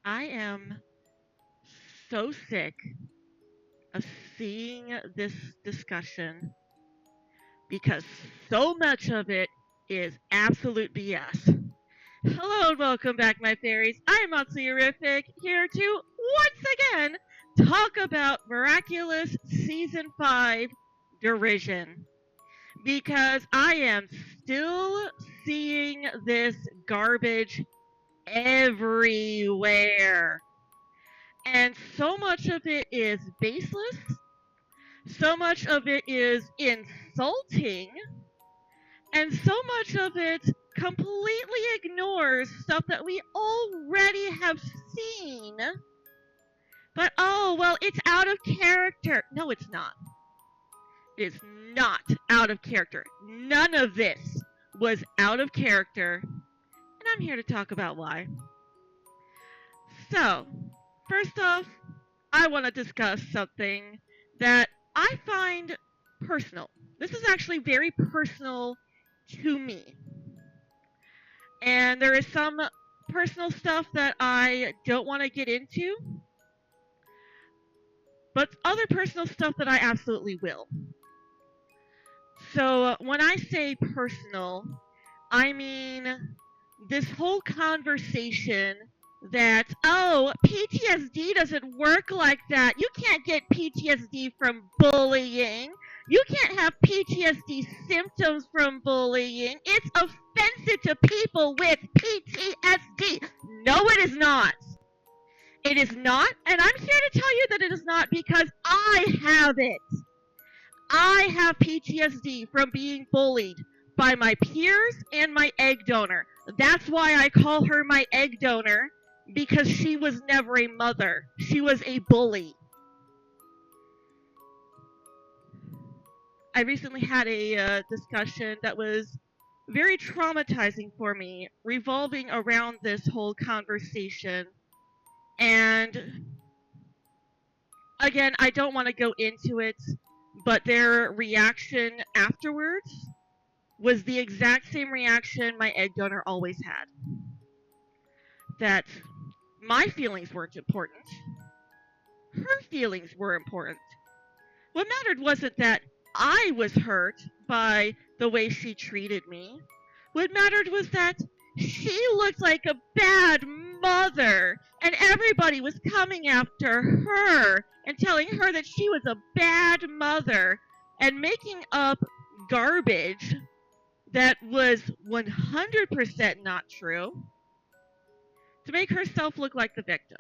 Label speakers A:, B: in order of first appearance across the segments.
A: I am so sick of seeing this discussion because so much of it is absolute BS. Hello and welcome back, my fairies. I'm Matsuyorific, here to once again talk about Miraculous Season 5 Derision. Because I am still seeing this garbage everywhere. And so much of it is baseless, so much of it is insulting, and so much of it completely ignores stuff that we already have seen. But oh, well, it's out of character. No, it's not. It is not out of character. None of this was out of character, and I'm here to talk about why. So, first off, I want to discuss something that I find personal. This is actually very personal to me. And there is some personal stuff that I don't want to get into, but other personal stuff that I absolutely will. So, when I say personal, I mean this whole conversation that, oh, PTSD doesn't work like that. You can't get PTSD from bullying. You can't have PTSD symptoms from bullying. It's offensive to people with PTSD. No, it is not. It is not, and I'm here to tell you that it is not because I have it. I have PTSD from being bullied by my peers and my egg donor. That's why I call her my egg donor, because she was never a mother. She was a bully. I recently had a discussion that was very traumatizing for me, revolving around this whole conversation. And again, I don't want to go into it, but their reaction afterwards was the exact same reaction my egg donor always had. That my feelings weren't important. Her feelings were important. What mattered wasn't that I was hurt by the way she treated me. What mattered was that she looked like a bad mother, and everybody was coming after her and telling her that she was a bad mother and making up garbage that was 100% not true to make herself look like the victim.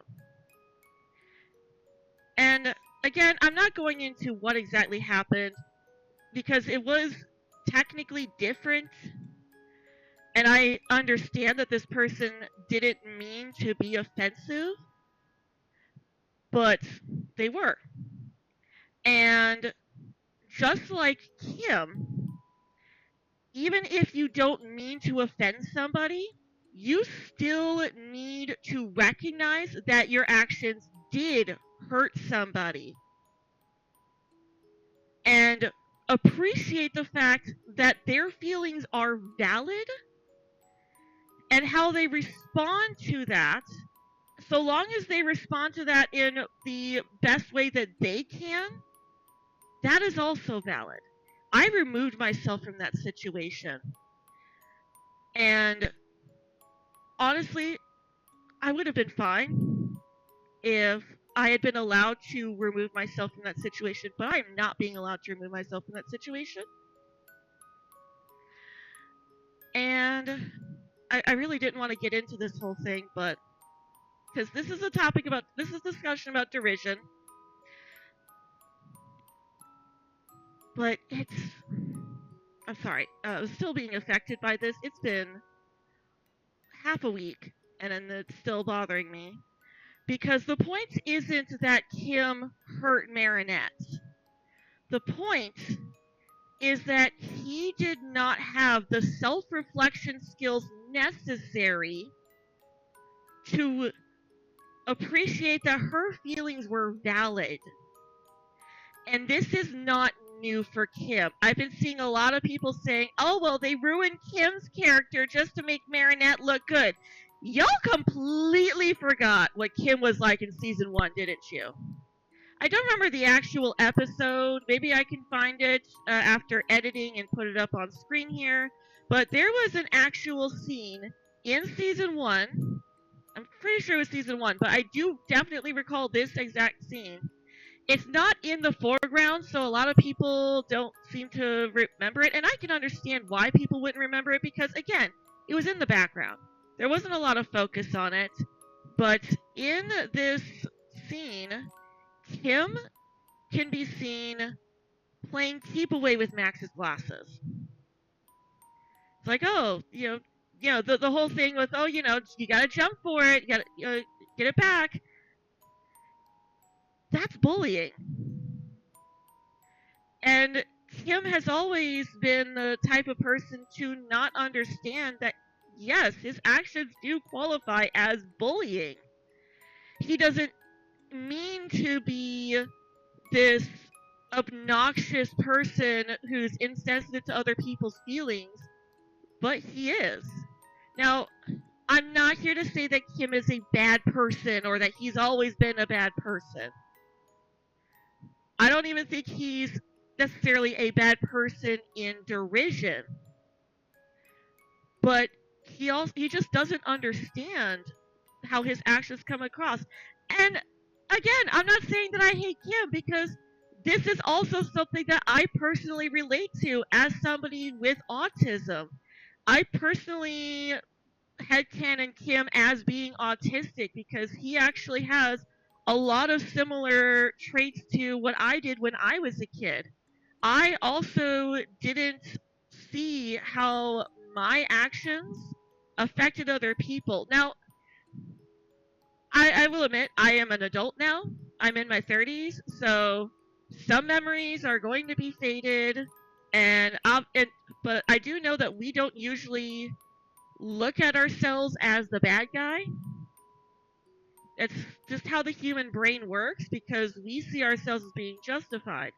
A: And again, I'm not going into what exactly happened because it was technically different. And I understand that this person didn't mean to be offensive, but they were. And just like Kim, even if you don't mean to offend somebody, you still need to recognize that your actions did hurt somebody. And appreciate the fact that their feelings are valid and how they respond to that. So long as they respond to that in the best way that they can, that is also valid. I removed myself from that situation. And honestly, I would have been fine if I had been allowed to remove myself from that situation, but I'm not being allowed to remove myself from that situation. And I really didn't want to get into this whole thing, but because this is discussion about derision. But I'm sorry, I'm still being affected by this. It's been half a week, and then it's still bothering me. Because the point isn't that Kim hurt Marinette. The point is that he did not have the self-reflection skills necessary to appreciate that her feelings were valid. And this is not new for Kim. I've been seeing a lot of people saying, oh, well, they ruined Kim's character just to make Marinette look good. Y'all completely forgot what Kim was like in season 1, didn't you? I don't remember the actual episode. Maybe I can find it after editing and put it up on screen here. But there was an actual scene in season 1. I'm pretty sure it was season 1, but I do definitely recall this exact scene. It's not in the foreground, so a lot of people don't seem to remember it. And I can understand why people wouldn't remember it because, again, it was in the background. There wasn't a lot of focus on it. But in this scene, Kim can be seen playing keep away with Max's glasses. It's like, oh, the whole thing with, oh, you gotta jump for it, you gotta get it back. That's bullying. And Kim has always been the type of person to not understand that, yes, his actions do qualify as bullying. He doesn't mean to be this obnoxious person who's insensitive to other people's feelings, but he is. Now, I'm not here to say that Kim is a bad person or that he's always been a bad person. I don't even think he's necessarily a bad person in derision. But he just doesn't understand how his actions come across. And again, I'm not saying that I hate Kim because this is also something that I personally relate to as somebody with autism. I personally headcanon Kim as being autistic because he actually has a lot of similar traits to what I did when I was a kid. I also didn't see how my actions affected other people. Now, I will admit, I am an adult now. I'm in my 30s, so some memories are going to be faded, but I do know that we don't usually look at ourselves as the bad guy. It's just how the human brain works because we see ourselves as being justified.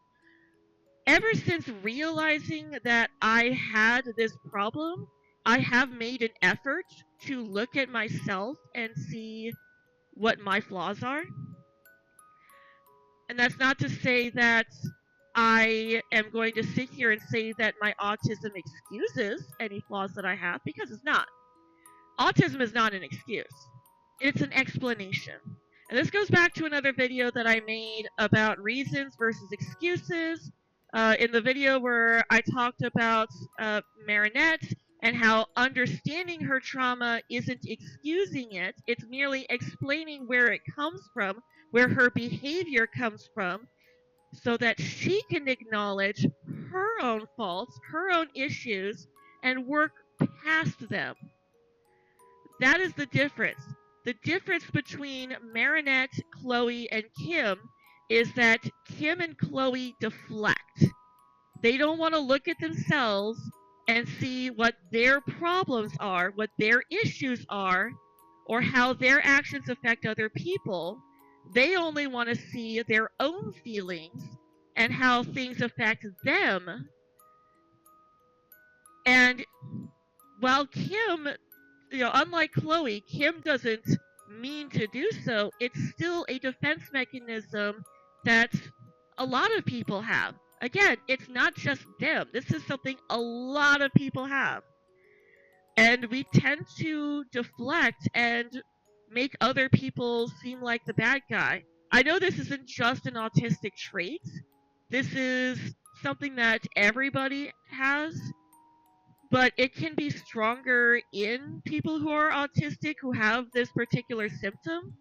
A: Ever since realizing that I had this problem, I have made an effort to look at myself and see what my flaws are. And that's not to say that I am going to sit here and say that my autism excuses any flaws that I have, because it's not. Autism is not an excuse. It's an explanation. And this goes back to another video that I made about reasons versus excuses. In the video where I talked about Marinette and how understanding her trauma isn't excusing it, it's merely explaining where it comes from, where her behavior comes from, so that she can acknowledge her own faults, her own issues, and work past them. That is the difference. The difference between Marinette, Chloe, and Kim is that Kim and Chloe deflect. They don't want to look at themselves and see what their problems are, what their issues are, or how their actions affect other people. They only want to see their own feelings and how things affect them. And while Kim, unlike Chloe, Kim doesn't mean to do so, it's still a defense mechanism that a lot of people have. Again, it's not just them. This is something a lot of people have. And we tend to deflect and make other people seem like the bad guy. I know this isn't just an autistic trait. This is something that everybody has, but it can be stronger in people who are autistic who have this particular symptom.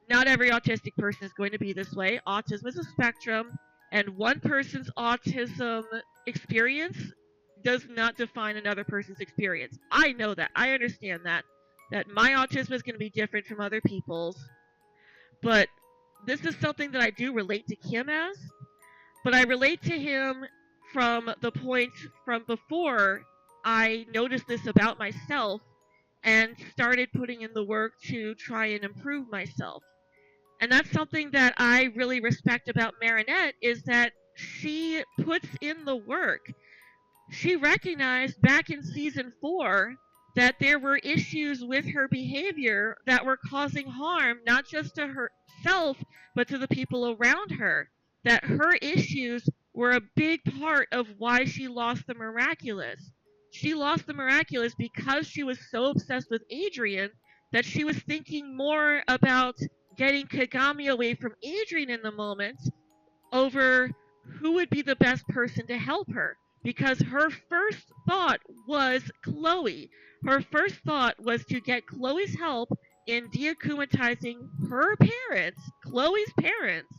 A: Not every autistic person is going to be this way. Autism is a spectrum, and one person's autism experience does not define another person's experience. I know that. I understand that my autism is going to be different from other people's. But this is something that I do relate to Kim as. But I relate to him from the point from before I noticed this about myself and started putting in the work to try and improve myself. And that's something that I really respect about Marinette, is that she puts in the work. She recognized back in season 4 that there were issues with her behavior that were causing harm, not just to herself, but to the people around her. That her issues were a big part of why she lost the miraculous. She lost the miraculous because she was so obsessed with Adrian that she was thinking more about getting Kagami away from Adrian in the moment over who would be the best person to help her. Because her first thought was Chloe. Her first thought was to get Chloe's help in deakumatizing her parents, Chloe's parents.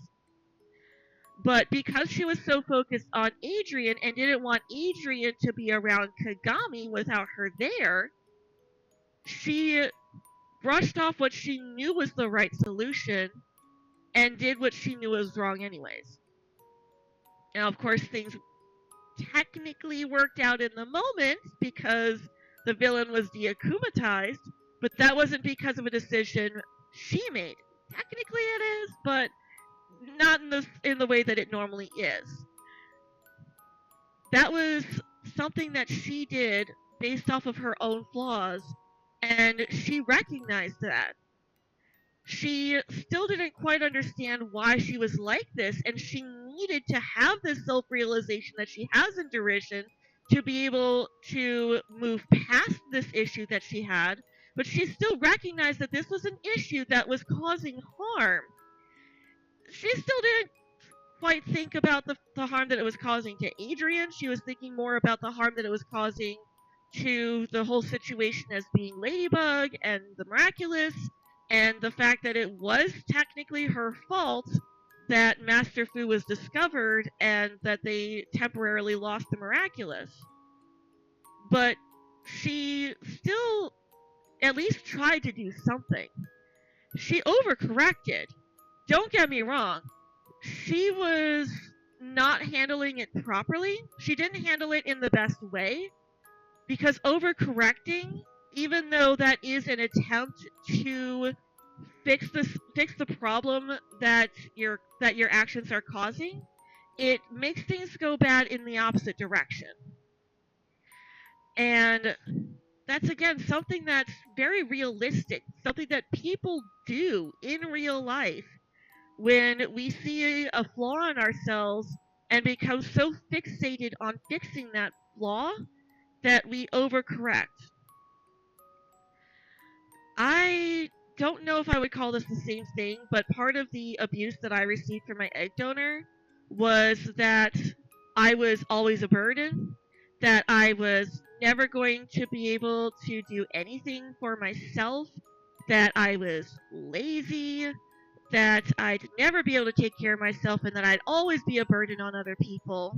A: But because she was so focused on Adrian and didn't want Adrian to be around Kagami without her there, she brushed off what she knew was the right solution and did what she knew was wrong anyways. Now, of course, things technically worked out in the moment because the villain was deakumatized, but that wasn't because of a decision she made. Technically it is, but not in the way that it normally is. That was something that she did based off of her own flaws, and she recognized that. She still didn't quite understand why she was like this, and she needed to have this self-realization that she has in Derision to be able to move past this issue that she had, but she still recognized that this was an issue that was causing harm. She still didn't quite think about the harm that it was causing to Adrian. She was thinking more about the harm that it was causing to the whole situation as being Ladybug and the Miraculous, and the fact that it was technically her fault that Master Fu was discovered and that they temporarily lost the Miraculous. But she still at least tried to do something. She overcorrected. Don't get me wrong. She was not handling it properly. She didn't handle it in the best way, because overcorrecting, even though that is an attempt to fix the problem that your actions are causing, it makes things go bad in the opposite direction. And that's, again, something that's very realistic, something that people do in real life when we see a flaw in ourselves and become so fixated on fixing that flaw that we overcorrect. I don't know if I would call this the same thing, but part of the abuse that I received from my egg donor was that I was always a burden, that I was never going to be able to do anything for myself, that I was lazy, that I'd never be able to take care of myself, and that I'd always be a burden on other people.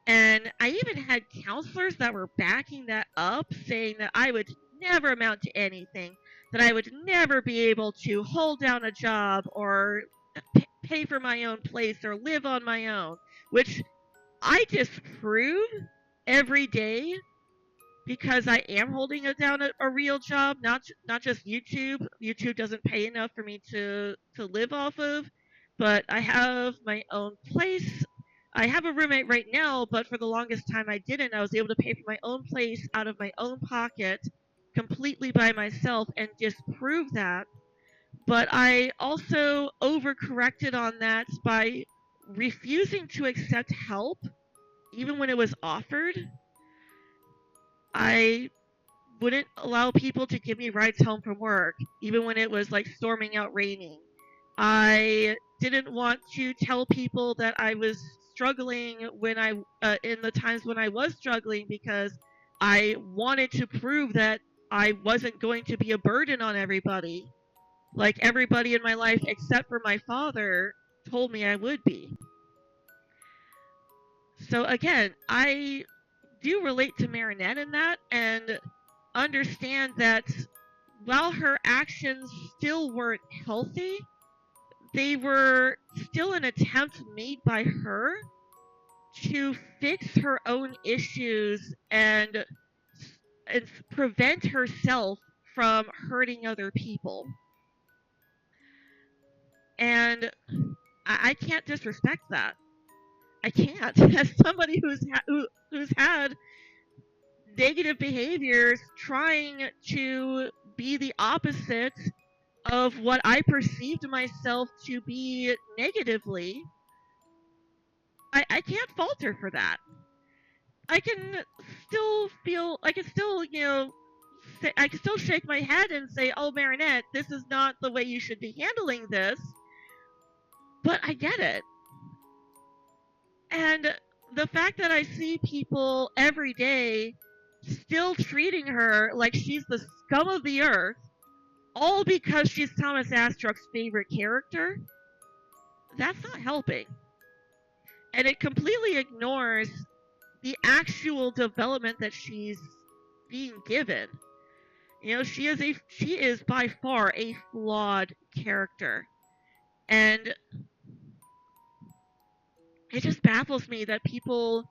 A: And I even had counselors that were backing that up, saying that I would never amount to anything, that I would never be able to hold down a job or pay for my own place or live on my own, which I just prove every day because I am holding down a real job, not just YouTube. YouTube doesn't pay enough for me to live off of, but I have my own place. I have a roommate right now, but for the longest time I didn't. I was able to pay for my own place out of my own pocket, completely by myself, and disprove that. But I also overcorrected on that by refusing to accept help, even when it was offered. I wouldn't allow people to give me rides home from work, even when it was like storming out raining. I didn't want to tell people that I was struggling when in the times when I was struggling, because I wanted to prove that I wasn't going to be a burden on everybody, like everybody in my life except for my father told me I would be. So again, I do relate to Marinette in that, and understand that while her actions still weren't healthy, they were still an attempt made by her to fix her own issues and prevent herself from hurting other people. And I can't disrespect that. I can't. As somebody who's had negative behaviors trying to be the opposite of what I perceived myself to be negatively, I can't fault her for that. I can still feel, I can still, I can still shake my head and say, oh, Marinette, this is not the way you should be handling this. But I get it. And the fact that I see people every day still treating her like she's the scum of the earth, all because she's Thomas Astruck's favorite character, that's not helping. And it completely ignores the actual development that she's being given. She is by far a flawed character. And it just baffles me that people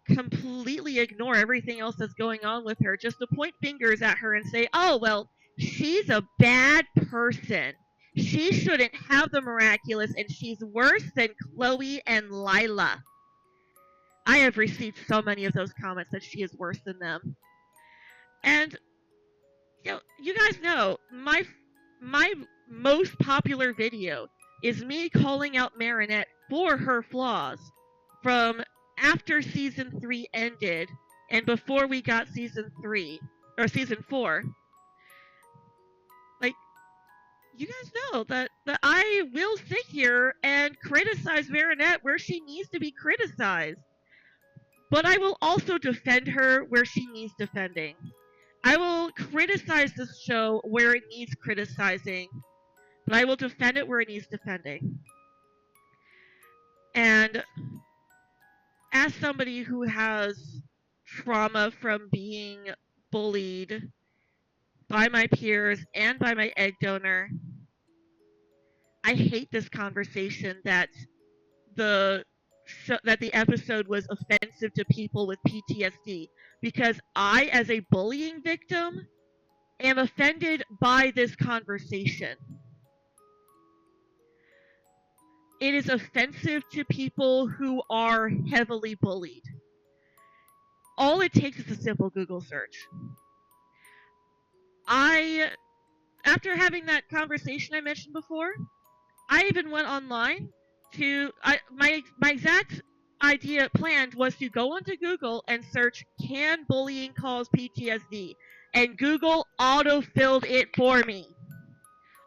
A: completely ignore everything else that's going on with her just to point fingers at her and say, oh, well, she's a bad person. She shouldn't have the miraculous, and she's worse than Chloe and Lila. I have received so many of those comments that she is worse than them. And, you guys know, my most popular video is me calling out Marinette for her flaws from after season 3 ended and before we got season 4. Like, you guys know that I will sit here and criticize Marinette where she needs to be criticized. But I will also defend her where she needs defending. I will criticize this show where it needs criticizing, but I will defend it where it needs defending. And as somebody who has trauma from being bullied by my peers and by my egg donor, I hate this conversation that the episode was offensive to people with PTSD, because I, as a bullying victim, am offended by this conversation. It is offensive to people who are heavily bullied. All it takes is a simple Google search. After having that conversation I mentioned before, I even went online my exact idea planned was to go onto Google and search, can bullying cause PTSD? And Google auto-filled it for me.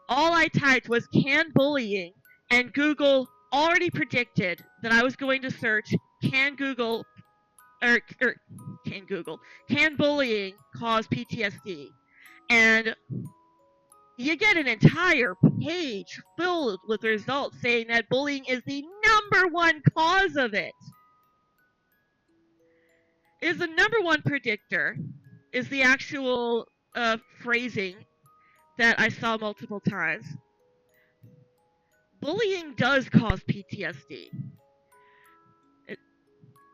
A: All I typed was, can bullying? And Google already predicted that I was going to search, can bullying cause PTSD? And you get an entire page filled with results saying that bullying is the number one cause of it. Is the number one predictor, is the actual phrasing that I saw multiple times. Bullying does cause PTSD.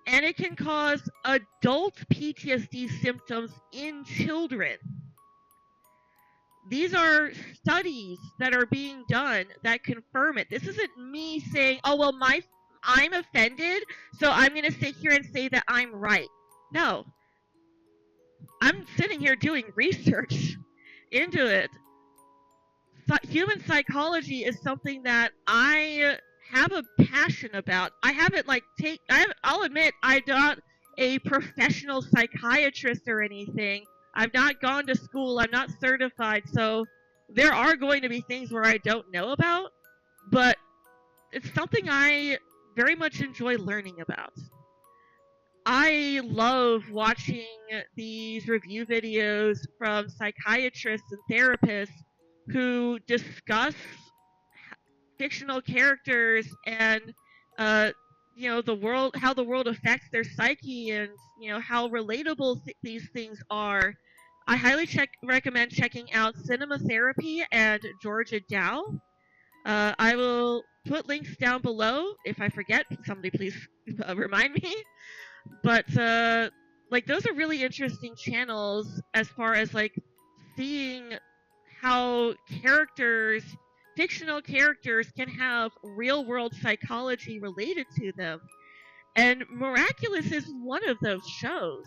A: And it can cause adult PTSD symptoms in children. These are studies that are being done that confirm it. This isn't me saying, oh, well, I'm offended, so I'm going to sit here and say that I'm right. No. I'm sitting here doing research into it. Human psychology is something that I have a passion about. I'll admit, I'm not a professional psychiatrist or anything. I've not gone to school. I'm not certified. So there are going to be things where I don't know about, but it's something I very much enjoy learning about. I love watching these review videos from psychiatrists and therapists who discuss fictional characters and the world, how the world affects their psyche, and how relatable these things are. I highly recommend checking out Cinema Therapy and Georgia Dow. I will put links down below. If I forget, somebody please remind me. But those are really interesting channels as far as seeing how fictional characters can have real world psychology related to them. And Miraculous is one of those shows.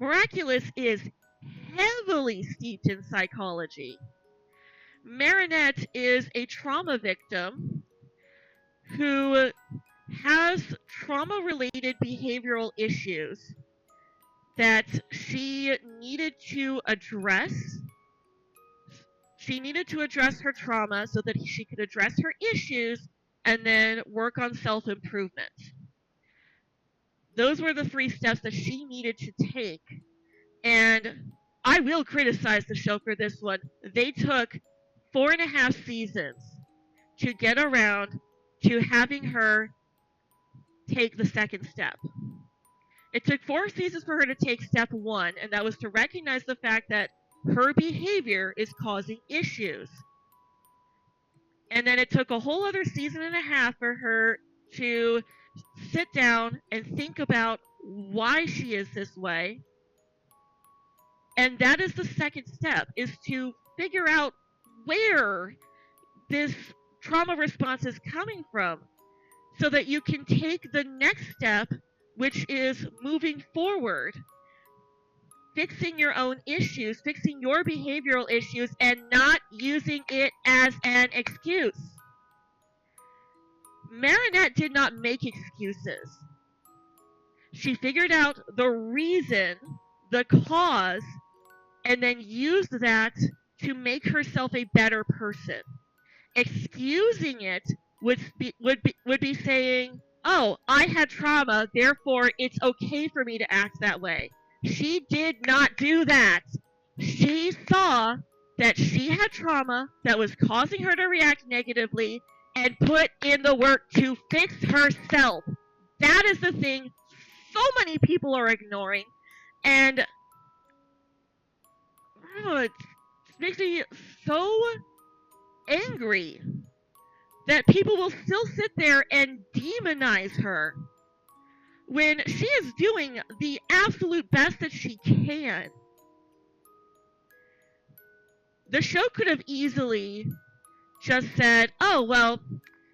A: Miraculous is heavily steeped in psychology. Marinette is a trauma victim who has trauma-related behavioral issues that she needed to address. She needed to address her trauma so that she could address her issues and then work on self-improvement. Those were the 3 steps that she needed to take. And I will criticize the show for this one. They took 4.5 seasons to get around to having her take the second step. It took 4 seasons for her to take step 1, and that was to recognize the fact that her behavior is causing issues. And then it took a whole other season and a half for her to sit down and think about why she is this way. And that is the second step, is to figure out where this trauma response is coming from so that you can take the next step, which is moving forward, fixing your own issues, fixing your behavioral issues, and not using it as an excuse. Marinette did not make excuses. She figured out the reason, the cause, and then used that to make herself a better person. Excusing it would be saying, oh, I had trauma, therefore it's okay for me to act that way. She did not do that. She saw that she had trauma that was causing her to react negatively and put in the work to fix herself. That is the thing so many people are ignoring. And it makes me so angry that people will still sit there and demonize her when she is doing the absolute best that she can. The show could have easily just said, oh, well,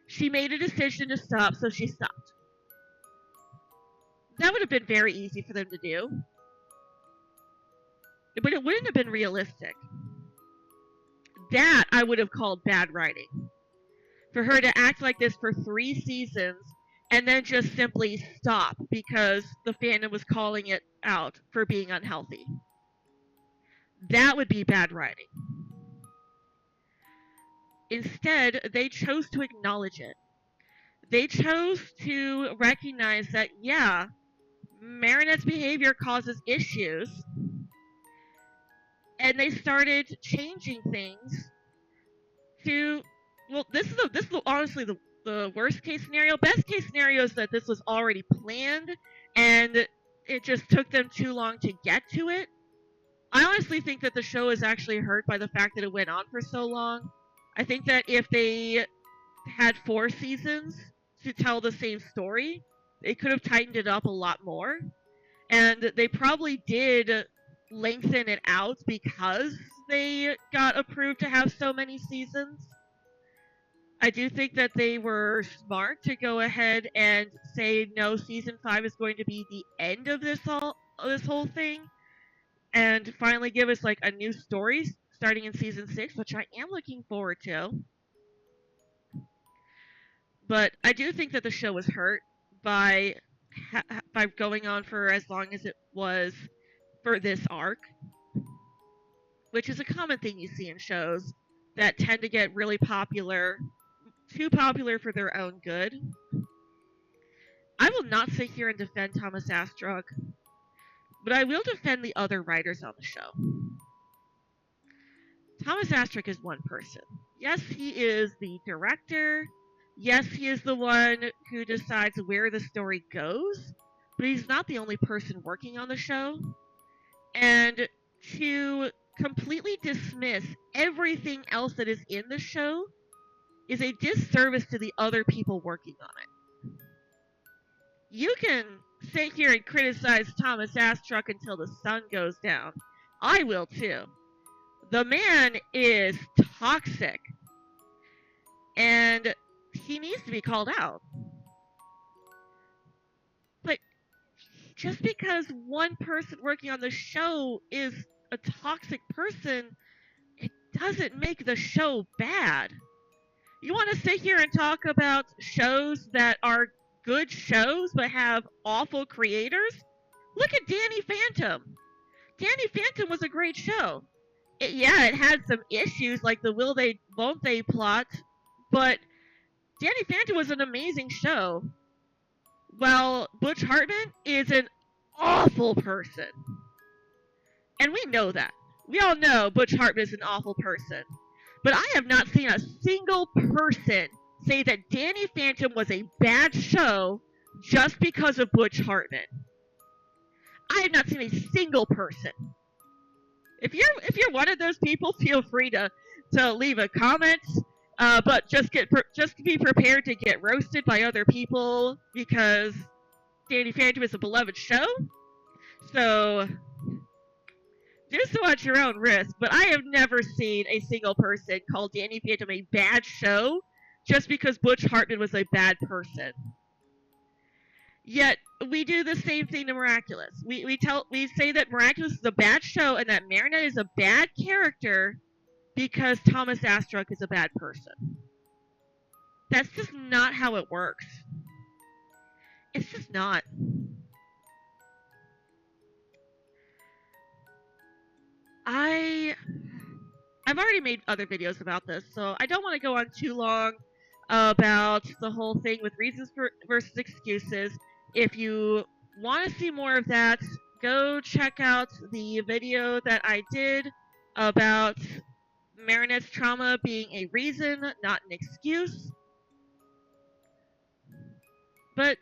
A: she made a decision to stop, so she stopped. That would have been very easy for them to do. But it wouldn't have been realistic. That I would have called bad writing. For her to act like this for 3 seasons and then just simply stop because the fandom was calling it out for being unhealthy. That would be bad writing. Instead, they chose to acknowledge it. They chose to recognize that, yeah, Marinette's behavior causes issues, and they started changing things to, well, this is honestly the worst case scenario. Best case scenario is that this was already planned and it just took them too long to get to it. I honestly think that the show is actually hurt by the fact that it went on for so long. I think that if they had 4 seasons to tell the same story, they could have tightened it up a lot more. And they probably did lengthen it out because they got approved to have so many seasons. I do think that they were smart to go ahead and say, no, season 5 is going to be the end of this whole thing, and finally give us like a new story starting in season 6, which I am looking forward to. But I do think that the show was hurt by going on for as long as it was for this arc, which is a common thing you see in shows that tend to get really popular, too popular for their own good. I will not sit here and defend Thomas Astruc, but I will defend the other writers on the show. Thomas Astruc is one person. Yes, he is the director. Yes, he is the one who decides where the story goes, but he's not the only person working on the show. And to completely dismiss everything else that is in the show is a disservice to the other people working on it. You can sit here and criticize Thomas Astruc until the sun goes down. I will too. The man is toxic, and he needs to be called out. But just because one person working on the show is a toxic person, it doesn't make the show bad. You want to sit here and talk about shows that are good shows but have awful creators? Look at Danny Phantom. Danny Phantom was a great show. It had some issues like the will they, won't they plot, but Danny Phantom was an amazing show. While Butch Hartman is an awful person. And we know that. We all know Butch Hartman is an awful person. But I have not seen a single person say that Danny Phantom was a bad show just because of Butch Hartman. I have not seen a single person. If you're one of those people, feel free to leave a comment. But just be prepared to get roasted by other people because Danny Phantom is a beloved show. So do so at your own risk. But I have never seen a single person call Danny Phantom a bad show just because Butch Hartman was a bad person. Yet we do the same thing to Miraculous. We say that Miraculous is a bad show and that Marinette is a bad character because Thomas Astruck is a bad person. That's just not how it works. It's just not. I've already made other videos about this, so I don't want to go on too long about the whole thing with reasons versus excuses. If you want to see more of that, go check out the video that I did about Marinette's trauma being a reason, not an excuse. But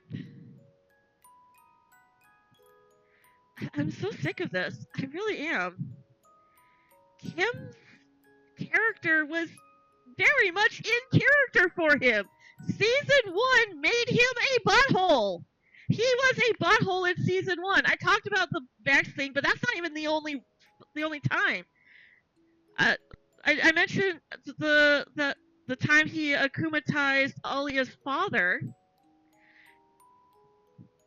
A: I'm so sick of this. I really am. Kim's character was very much in character for him. Season 1 made him a butthole. He was a butthole in Season 1. I talked about the Max thing, but that's not even the only time. I mentioned the time he akumatized Alia's father.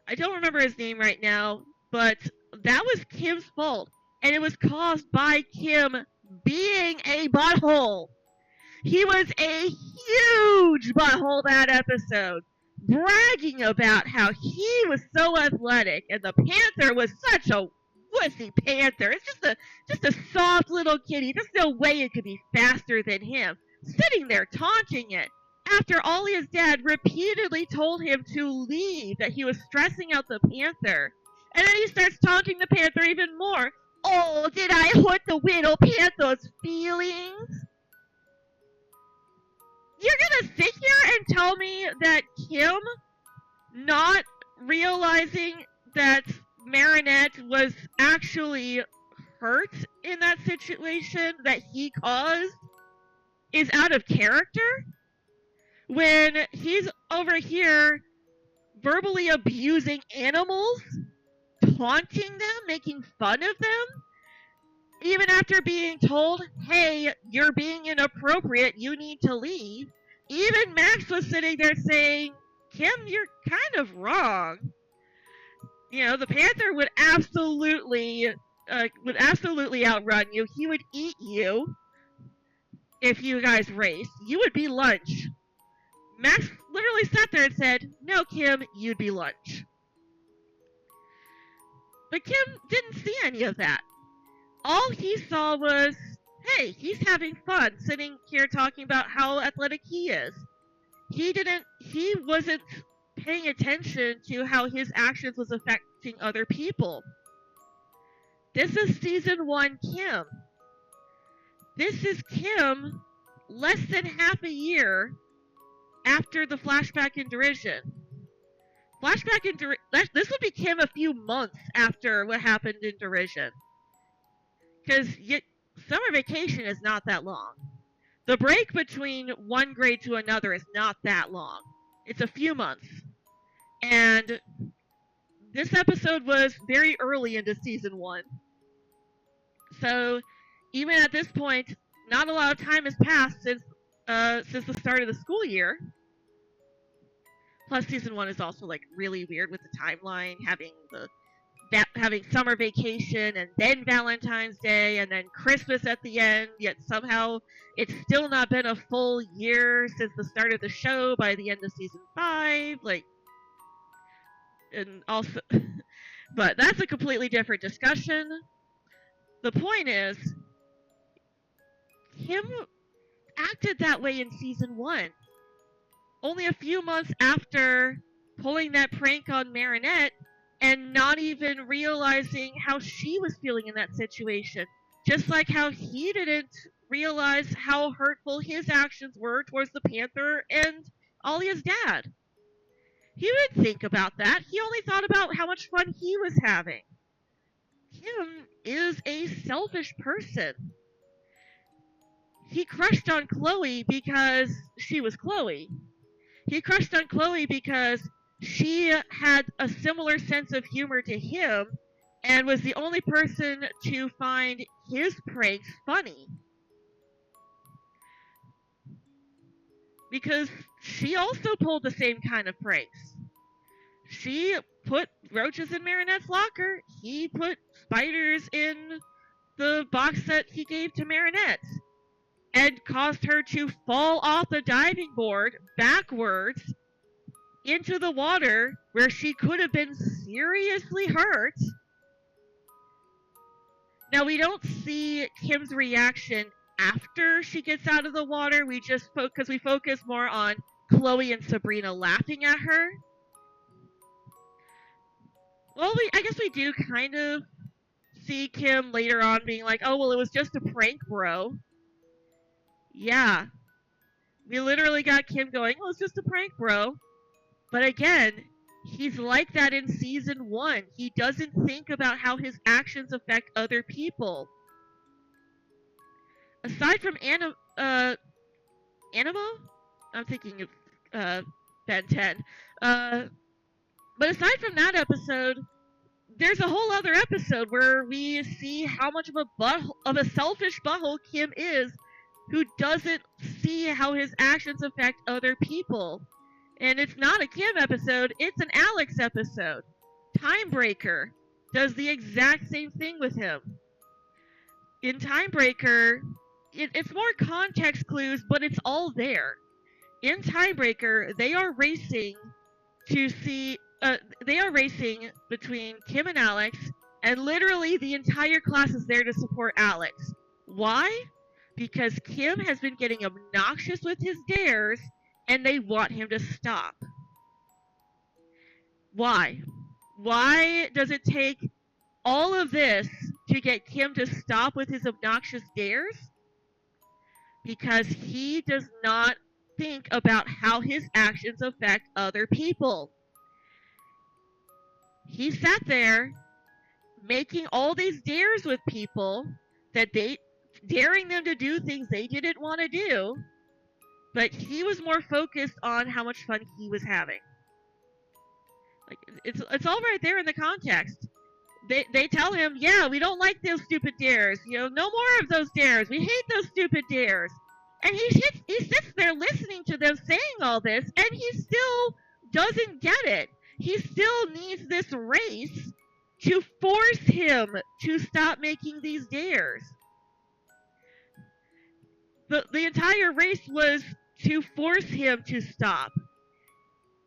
A: I don't remember his name right now, but that was Kim's fault. And it was caused by Kim being a butthole. He was a huge butthole that episode, bragging about how he was so athletic and the Panther was such a wussy Panther. It's just a soft little kitty. There's no way it could be faster than him. Sitting there taunting it after Alia's dad repeatedly told him to leave, that he was stressing out the Panther. And then he starts taunting the Panther even more. Oh, did I hurt the little Panther's feelings? You're gonna sit here and tell me that Kim, not realizing that Marinette was actually hurt in that situation that he caused, is out of character? When he's over here verbally abusing animals, taunting them, making fun of them, even after being told, hey, you're being inappropriate, you need to leave. Even Max was sitting there saying, Kim, you're kind of wrong. You know, the Panther would absolutely outrun you. He would eat you if you guys raced. You would be lunch. Max literally sat there and said, no, Kim, you'd be lunch. But Kim didn't see any of that. All he saw was, hey, he's having fun sitting here talking about how athletic he is. He wasn't paying attention to how his actions was affecting other people. This is Season 1 Kim. This is Kim less than half a year after the flashback in Derision. This would be Kim a few months after what happened in Derision. Because summer vacation is not that long. The break between one grade to another is not that long. It's a few months. And this episode was very early into Season 1. So, even at this point, not a lot of time has passed since the start of the school year. Plus, Season 1 is also, like, really weird with the timeline, having the having summer vacation and then Valentine's Day and then Christmas at the end, yet somehow it's still not been a full year since the start of the show by the end of season 5. Like, and also, but that's a completely different discussion. The point is, Kim acted that way in season 1. Only a few months after pulling that prank on Marinette and not even realizing how she was feeling in that situation. Just like how he didn't realize how hurtful his actions were towards the Panther and Alia's dad. He didn't think about that. He only thought about how much fun he was having. Kim is a selfish person. He crushed on Chloe because she was Chloe. He crushed on Chloe because she had a similar sense of humor to him and was the only person to find his pranks funny. Because she also pulled the same kind of pranks. She put roaches in Marinette's locker. He put spiders in the box that he gave to Marinette and caused her to fall off the diving board backwards into the water where she could have been seriously hurt. Now, we don't see Kim's reaction after she gets out of the water. We just focus more on Chloe and Sabrina laughing at her. Well, I guess we do kind of see Kim later on being like, oh, well, it was just a prank, bro. Yeah. We literally got Kim going, oh, it's just a prank, bro. But again, he's like that in season 1. He doesn't think about how his actions affect other people. Aside from Anima? I'm thinking of Ben 10. But aside from that episode, there's a whole other episode where we see how much of a selfish butthole Kim is, who doesn't see how his actions affect other people. And it's not a Kim episode, it's an Alex episode. Timebreaker does the exact same thing with him. In Timebreaker, it's more context clues, but it's all there. In Timebreaker, they are racing between Kim and Alex, and literally the entire class is there to support Alex. Why? Because Kim has been getting obnoxious with his dares, and they want him to stop. Why? Why does it take all of this to get Kim to stop with his obnoxious dares? Because he does not think about how his actions affect other people. He sat there making all these dares with people daring them to do things they didn't want to do, but he was more focused on how much fun he was having. Like, it's all right there in the context. They tell him, yeah, we don't like those stupid dares. No more of those dares. We hate those stupid dares. And he sits there listening to them saying all this, and he still doesn't get it. He still needs this race to force him to stop making these dares. The entire race was to force him to stop.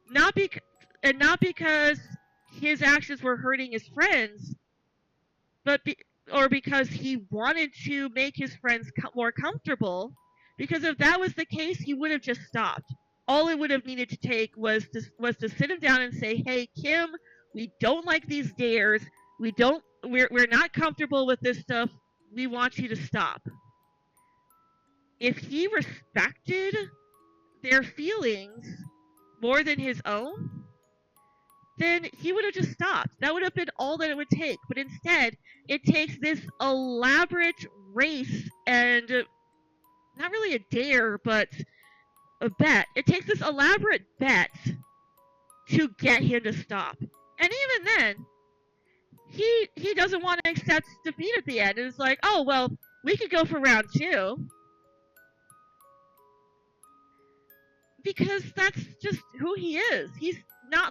A: Not because his actions were hurting his friends, or because he wanted to make his friends more comfortable. Because if that was the case, he would have just stopped. All it would have needed to take was to sit him down and say, hey, Kim, we don't like these dares. We're not comfortable with this stuff. We want you to stop. If he respected their feelings more than his own, then he would have just stopped. That would have been all that it would take. But instead, it takes this elaborate race and not really a dare, but a bet. It takes this elaborate bet to get him to stop. And even then, he doesn't want to accept defeat at the end. It's like, oh, well, we could go for round 2. Because that's just who he is. He's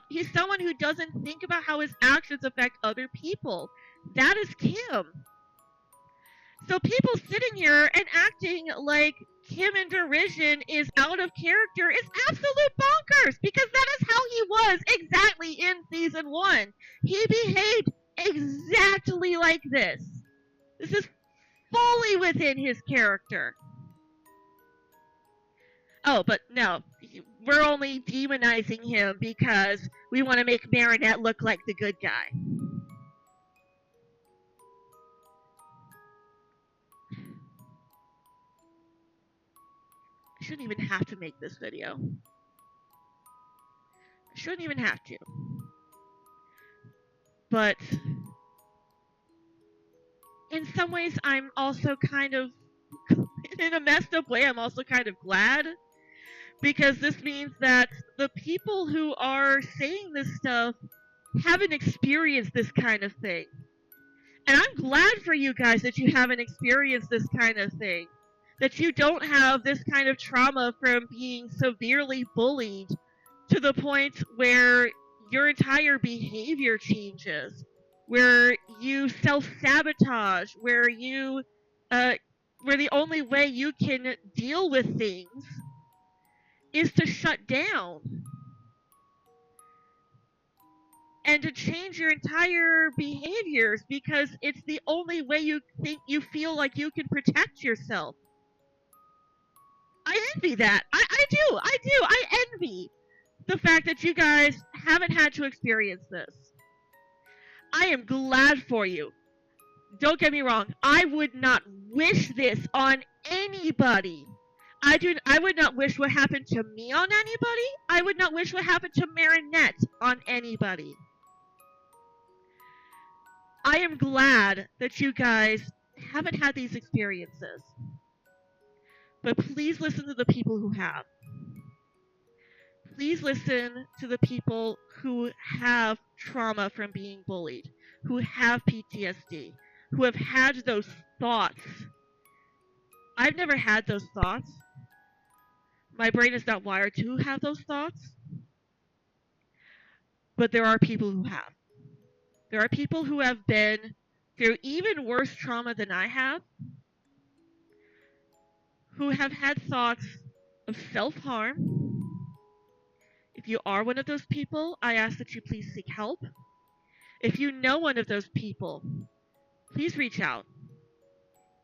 A: he's someone who doesn't think about how his actions affect other people. That is Kim. So people sitting here and acting like Kim in Derision is out of character is absolute bonkers, because that is how he was exactly in season 1. He behaved exactly like this. This is fully within his character. Oh, but no, we're only demonizing him because we want to make Marinette look like the good guy. I shouldn't even have to make this video. I shouldn't even have to. But in some ways, I'm also kind of, in a messed up way, I'm also kind of glad, because this means that the people who are saying this stuff haven't experienced this kind of thing. And I'm glad for you guys that you haven't experienced this kind of thing. That you don't have this kind of trauma from being severely bullied to the point where your entire behavior changes, where you self-sabotage, where the only way you can deal with things is to shut down and to change your entire behaviors, because it's the only way you feel like you can protect yourself. I envy that. I do. I envy the fact that you guys haven't had to experience this. I am glad for you. Don't get me wrong. I would not wish this on anybody. I would not wish what happened to me on anybody. I would not wish what happened to Marinette on anybody. I am glad that you guys haven't had these experiences. But please listen to the people who have. Please listen to the people who have trauma from being bullied, who have PTSD, who have had those thoughts. I've never had those thoughts. My brain is not wired to have those thoughts. But there are people who have. There are people who have been through even worse trauma than I have, who have had thoughts of self-harm. If you are one of those people, I ask that you please seek help. If you know one of those people, please reach out,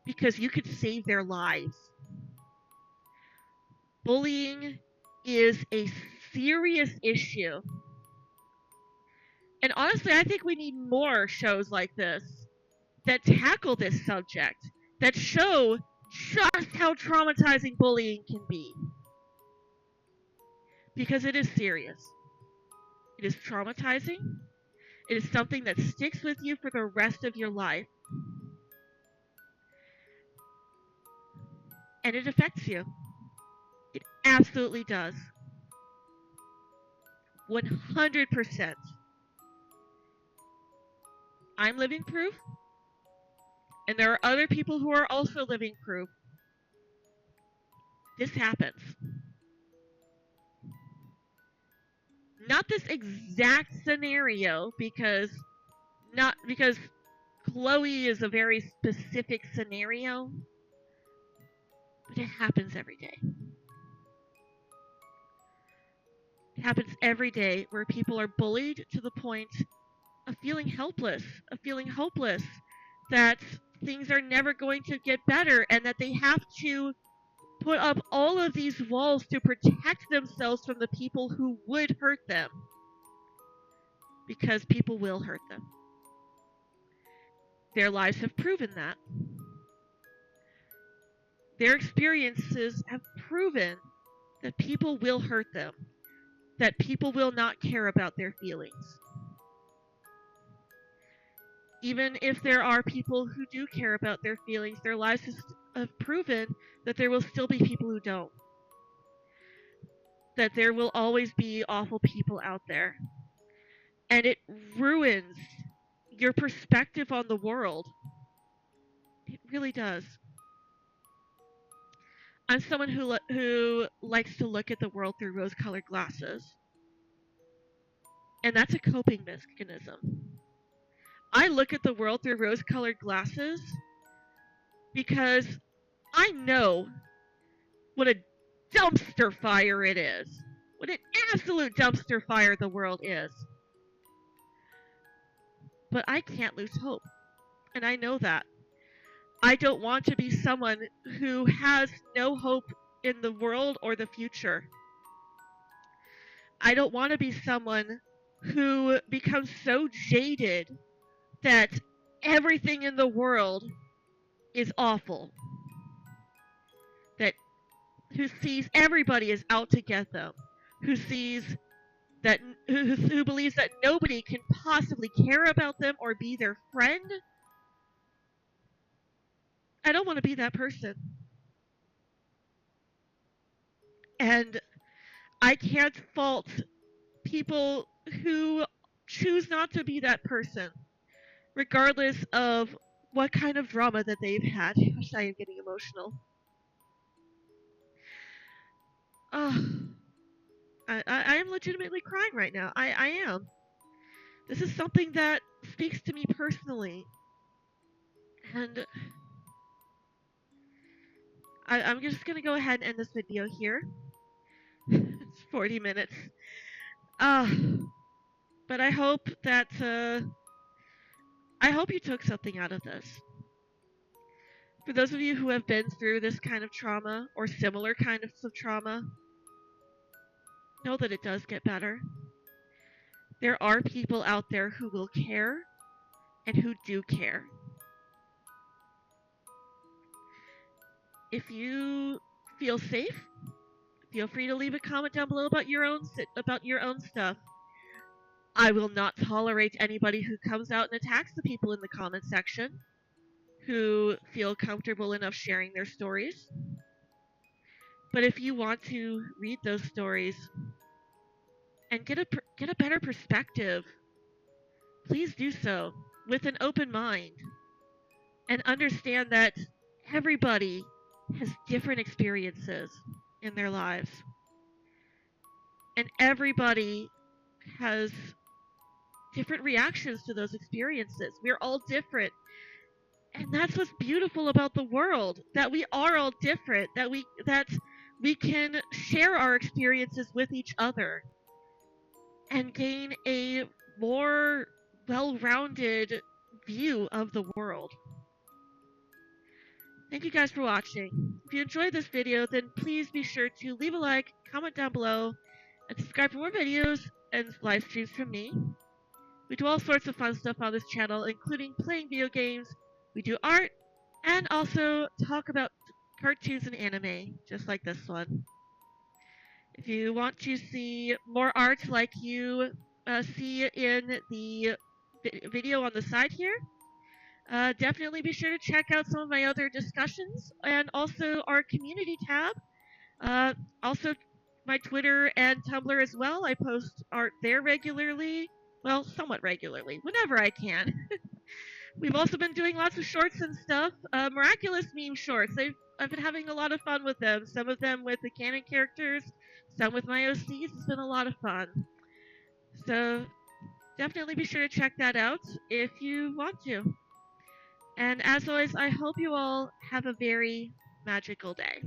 A: because you could save their lives. Bullying is a serious issue. And honestly, I think we need more shows like this that tackle this subject, that show just how traumatizing bullying can be. Because it is serious. It is traumatizing. It is something that sticks with you for the rest of your life. And it affects you. It absolutely does. 100%. I'm living proof. And there are other people who are also living proof. This happens. Not this exact scenario, because Chloe is a very specific scenario, but it happens every day. It happens every day where people are bullied to the point of feeling helpless, of feeling hopeless, that things are never going to get better, and that they have to put up all of these walls to protect themselves from the people who would hurt them. Because people will hurt them. Their lives have proven that. Their experiences have proven that people will hurt them. That people will not care about their feelings. Even if there are people who do care about their feelings, their lives have proven that there will still be people who don't. That there will always be awful people out there. And it ruins your perspective on the world. It really does. I'm someone who likes to look at the world through rose-colored glasses. And that's a coping mechanism. I look at the world through rose-colored glasses because I know what a dumpster fire it is. What an absolute dumpster fire the world is. But I can't lose hope. And I know that. I don't want to be someone who has no hope in the world or the future. I don't want to be someone who becomes so jaded that everything in the world is awful. Who sees everybody is out to get them. Who believes that nobody can possibly care about them or be their friend. I don't want to be that person. And I can't fault people who choose not to be that person, regardless of what kind of drama that they've had. Gosh, I am getting emotional. I am legitimately crying right now. I am. This is something that speaks to me personally. And I'm just going to go ahead and end this video here. It's 40 minutes. But I hope that, I hope you took something out of this. For those of you who have been through this kind of trauma or similar kinds of trauma, know that it does get better. There are people out there who will care and who do care. If you feel safe, feel free to leave a comment down below about your own stuff. I will not tolerate anybody who comes out and attacks the people in the comment section who feel comfortable enough sharing their stories. But if you want to read those stories and get a better perspective, please do so with an open mind and understand that everybody has different experiences in their lives. And everybody has different reactions to those experiences. We're all different. And that's what's beautiful about the world, that we are all different, that we can share our experiences with each other and gain a more well-rounded view of the world. Thank you guys for watching. If you enjoyed this video, then please be sure to leave a like, comment down below, and subscribe for more videos and live streams from me. We do all sorts of fun stuff on this channel, including playing video games, we do art, and also talk about cartoons and anime, just like this one. If you want to see more art like you see in the video on the side here, definitely be sure to check out some of my other discussions and also our community tab. Also, my Twitter and Tumblr as well. I post art there regularly. Well, somewhat regularly, whenever I can. We've also been doing lots of shorts and stuff. Miraculous meme shorts. I've been having a lot of fun with them. Some of them with the canon characters, some with my OCs. It's been a lot of fun. So definitely be sure to check that out if you want to. And as always, I hope you all have a very magical day.